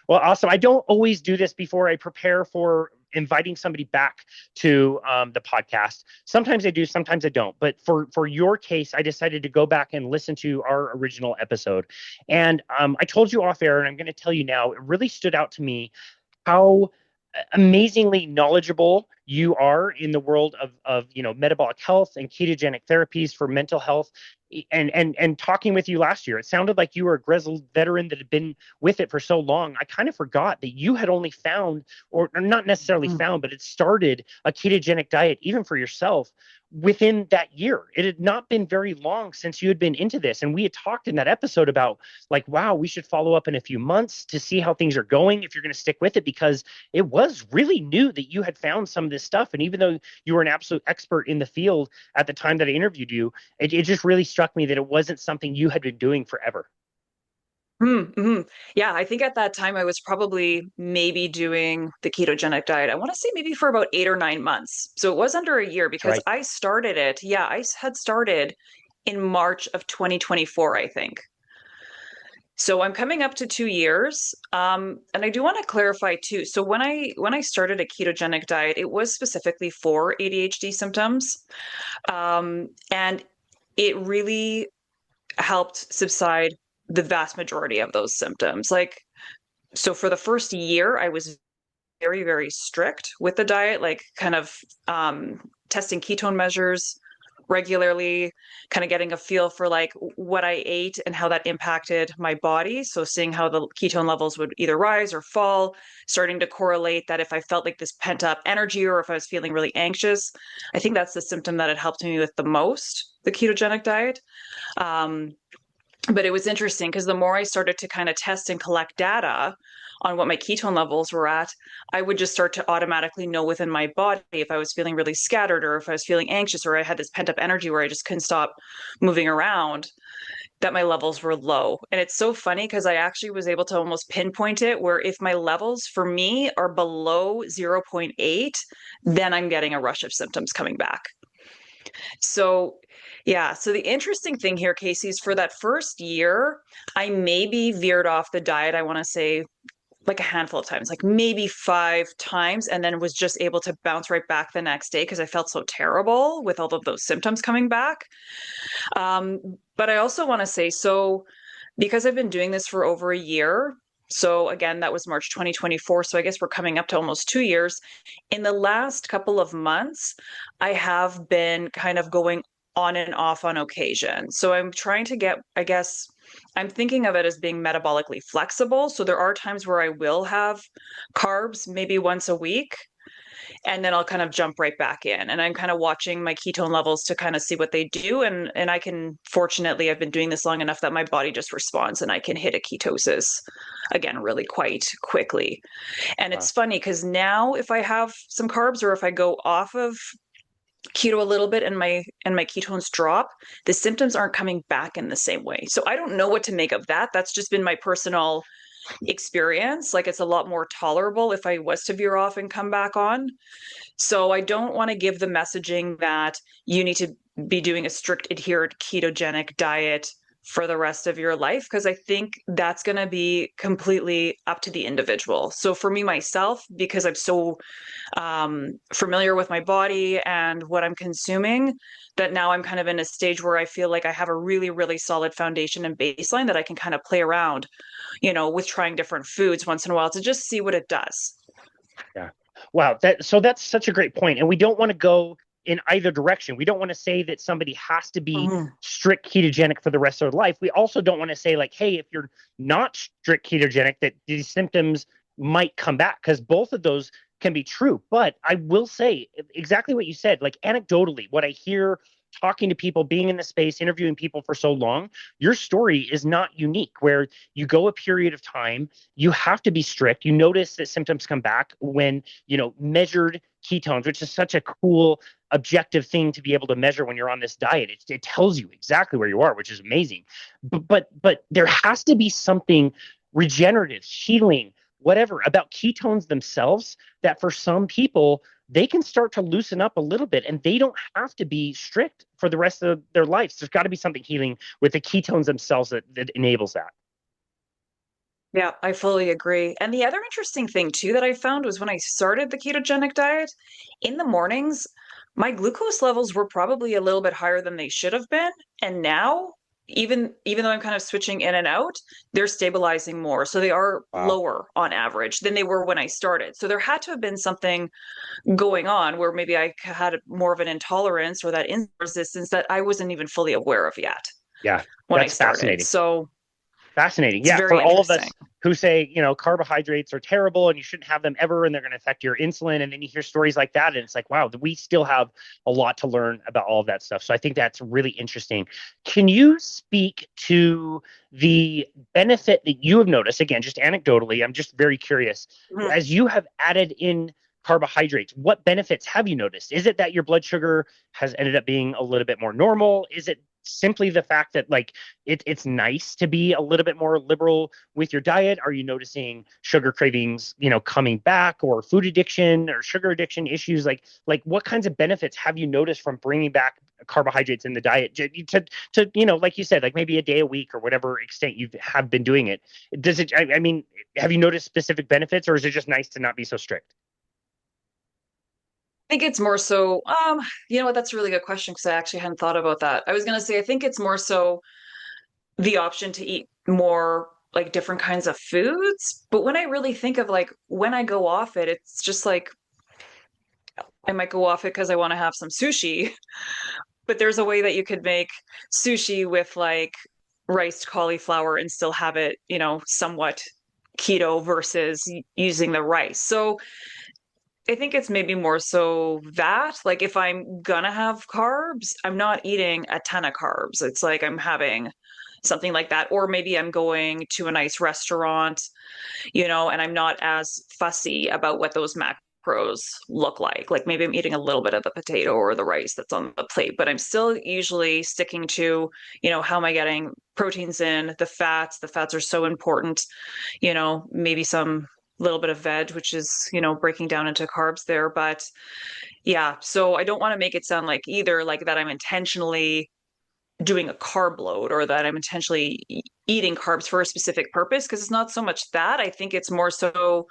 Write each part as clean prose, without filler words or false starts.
Well, awesome. I don't always do this before I prepare for inviting somebody back to the podcast. Sometimes I do, sometimes I don't. But for your case, I decided to go back and listen to our original episode. And I told you off air, and I'm going to tell you now, it really stood out to me how amazingly knowledgeable you are in the world of metabolic health and ketogenic therapies for mental health. And talking with you last year, it sounded like you were a grizzled veteran that had been with it for so long. I kind of forgot that you had only found, or not necessarily found, but it started a ketogenic diet even for yourself within that year. It had not been very long since you had been into this. And we had talked in that episode about like, wow, we should follow up in a few months to see how things are going if you're going to stick with it, because it was really new that you had found some of this stuff. And even though you were an absolute expert in the field at the time that I interviewed you, it just really struck me that it wasn't something you had been doing forever. Mm-hmm. Yeah, I think at that time I was probably maybe doing the ketogenic diet. I want to say maybe for about 8 or 9 months. So it was under a year That's because right. I started it. Yeah, had started in March of 2024, I think. So I'm coming up to 2 years. And I do want to clarify too. So when I started a ketogenic diet, it was specifically for ADHD symptoms. And it really helped subside the vast majority of those symptoms. Like, so for the first year, I was very, very strict with the diet, like kind of testing ketone measures regularly, kind of getting a feel for like what I ate and how that impacted my body. So seeing how the ketone levels would either rise or fall, starting to correlate that if I felt like this pent up energy or if I was feeling really anxious. I think that's the symptom that it helped me with the most, the ketogenic diet. Um, but it was interesting because the more I started to kind of test and collect data on what my ketone levels were at, I would just start to automatically know within my body if I was feeling really scattered or if I was feeling anxious or I had this pent up energy where I just couldn't stop moving around, that my levels were low. And it's so funny because I actually was able to almost pinpoint it where if my levels for me are below zero point 0.8, then I'm getting a rush of symptoms coming back. So, yeah. So the interesting thing here, Casey, is for that first year, I maybe veered off the diet. I want to say like a handful of times, like maybe 5 times, and then was just able to bounce right back the next day because I felt so terrible with all of those symptoms coming back. Um, but I also want to say, so because I've been doing this for over a year, so again, that was March 2024. So I guess we're coming up to almost 2 years. In the last couple of months, I have been kind of going on and off on occasion. So I'm trying to get, I guess, I'm thinking of it as being metabolically flexible. So there are times where I will have carbs maybe once a week, and then I'll kind of jump right back in. And I'm kind of watching my ketone levels to kind of see what they do. And I can, fortunately, I've been doing this long enough that my body just responds and I can hit a ketosis again really quite quickly. And Wow. it's funny because now if I have some carbs or if I go off of keto a little bit and my ketones drop, the symptoms aren't coming back in the same way. So I don't know what to make of that. That's just been my personal experience. Like it's a lot more tolerable if I was to veer off and come back on. So I don't want to give the messaging that you need to be doing a strict adhered ketogenic diet for the rest of your life, because I think that's going to be completely up to the individual. So for me, myself, because I'm so familiar with my body and what I'm consuming, that now I'm kind of in a stage where I feel like I have a really, really solid foundation and baseline that I can kind of play around, with trying different foods once in a while to just see what it does. Yeah. Wow. That's such a great point. And we don't want to go in either direction. We don't want to say that somebody has to be Mhm. strict ketogenic for the rest of their life. We also don't want to say like, hey, if you're not strict ketogenic, that these symptoms might come back, because both of those can be true. But I will say exactly what you said, like anecdotally, what I hear talking to people, being in the space, interviewing people for so long, your story is not unique where you go a period of time, you have to be strict. You notice that symptoms come back when, measured ketones, which is such a cool objective thing to be able to measure when you're on this diet. It tells you exactly where you are, which is amazing. But there has to be something regenerative, healing, whatever about ketones themselves that for some people they can start to loosen up a little bit and they don't have to be strict for the rest of their lives. There's got to be something healing with the ketones themselves that enables that. Yeah, I fully agree. And the other interesting thing too that I found was when I started the ketogenic diet, in the mornings, my glucose levels were probably a little bit higher than they should have been. And now, even though I'm kind of switching in and out, they're stabilizing more. So they are Wow. lower on average than they were when I started. So there had to have been something going on where maybe I had more of an intolerance or that insulin resistance that I wasn't even fully aware of yet Yeah, when I that's started. fascinating. So Fascinating. it's Yeah, very for all of interesting. us who say, carbohydrates are terrible and you shouldn't have them ever and they're going to affect your insulin. And then you hear stories like that. And it's like, wow, we still have a lot to learn about all of that stuff. So I think that's really interesting. Can you speak to the benefit that you have noticed? Again, just anecdotally, I'm just very curious. Mhm. As you have added in carbohydrates, what benefits have you noticed? Is it that your blood sugar has ended up being a little bit more normal? Is it simply the fact that like it's nice to be a little bit more liberal with your diet? Are you noticing sugar cravings, coming back, or food addiction or sugar addiction issues? Like what kinds of benefits have you noticed from bringing back carbohydrates in the diet to like you said, like maybe a day a week or whatever extent you have been doing it? Does it? I mean, have you noticed specific benefits, or is it just nice to not be so strict? I think it's more so, you know what, that's a really good question because I actually hadn't thought about that. I was going to say, I think it's more so the option to eat more like different kinds of foods. But when I really think of like when I go off it, it's just like I might go off it because I want to have some sushi. But there's a way that you could make sushi with like riced cauliflower and still have it, somewhat keto versus using the rice. So I think it's maybe more so that, like, if I'm gonna have carbs, I'm not eating a ton of carbs. It's like I'm having something like that. Or maybe I'm going to a nice restaurant, and I'm not as fussy about what those macros look like. Like maybe I'm eating a little bit of the potato or the rice that's on the plate, but I'm still usually sticking to, how am I getting proteins in, the fats? The fats are so important, maybe some little bit of veg, which is, breaking down into carbs there. But yeah, so I don't want to make it sound like either like that I'm intentionally doing a carb load or that I'm intentionally eating carbs for a specific purpose, because it's not so much that. I think it's more so,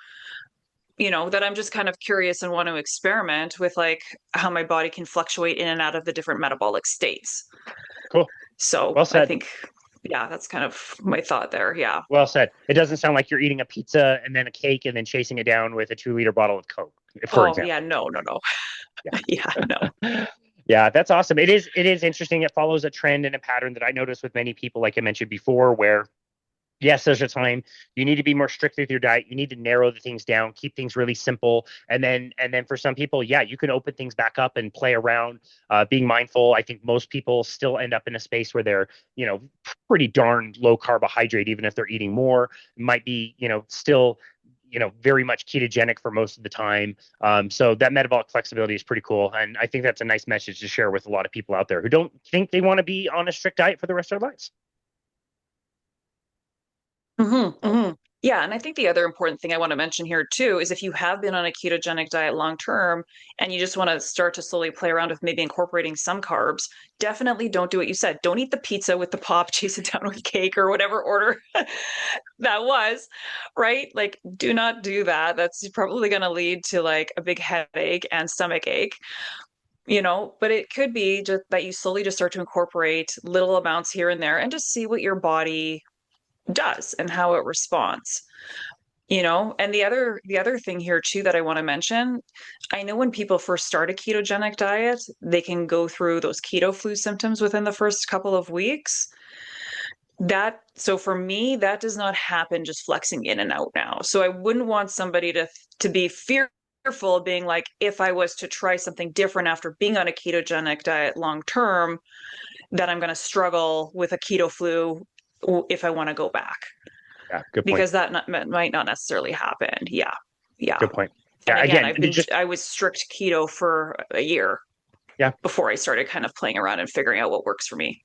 that I'm just kind of curious and want to experiment with like how my body can fluctuate in and out of the different metabolic states. Cool. So Well I said. think, yeah, that's kind of my thought there. Yeah. Well said. It doesn't sound like you're eating a pizza and then a cake and then chasing it down with a 2 liter bottle of Coke, for Oh, yeah. example. No, no, no. Yeah. Yeah, no. Yeah, that's awesome. It is interesting. It follows a trend and a pattern that I noticed with many people, like I mentioned before, where yes, there's a time you need to be more strict with your diet. You need to narrow the things down, keep things really simple, and then for some people, yeah, you can open things back up and play around, being mindful. I think most people still end up in a space where they're pretty darn low carbohydrate, even if they're eating more. Might be still very much ketogenic for most of the time. So that metabolic flexibility is pretty cool, and I think that's a nice message to share with a lot of people out there who don't think they want to be on a strict diet for the rest of their lives. Yeah, and I think the other important thing I want to mention here too is if you have been on a ketogenic diet long term and you just want to start to slowly play around with maybe incorporating some carbs, definitely don't do what you said. Don't eat the pizza with the pop, chase it down with cake or whatever order that was, right? Like, do not do that. That's probably going to lead to like a big headache and stomach ache. But it could be just that you slowly just start to incorporate little amounts here and there and just see what your body does and how it responds. And the other thing here too that I want to mention, I know when people first start a ketogenic diet, they can go through those keto flu symptoms within the first couple of weeks. So for me, that does not happen just flexing in and out now. So I wouldn't want somebody to be fearful of being like, if I was to try something different after being on a ketogenic diet long term, that I'm going to struggle with a keto flu if I want to go back, Yeah, good point. because that might not necessarily happen. Yeah. Yeah. Good point. And Yeah, again, again, it just I was strict keto for a year yeah, before I started kind of playing around and figuring out what works for me.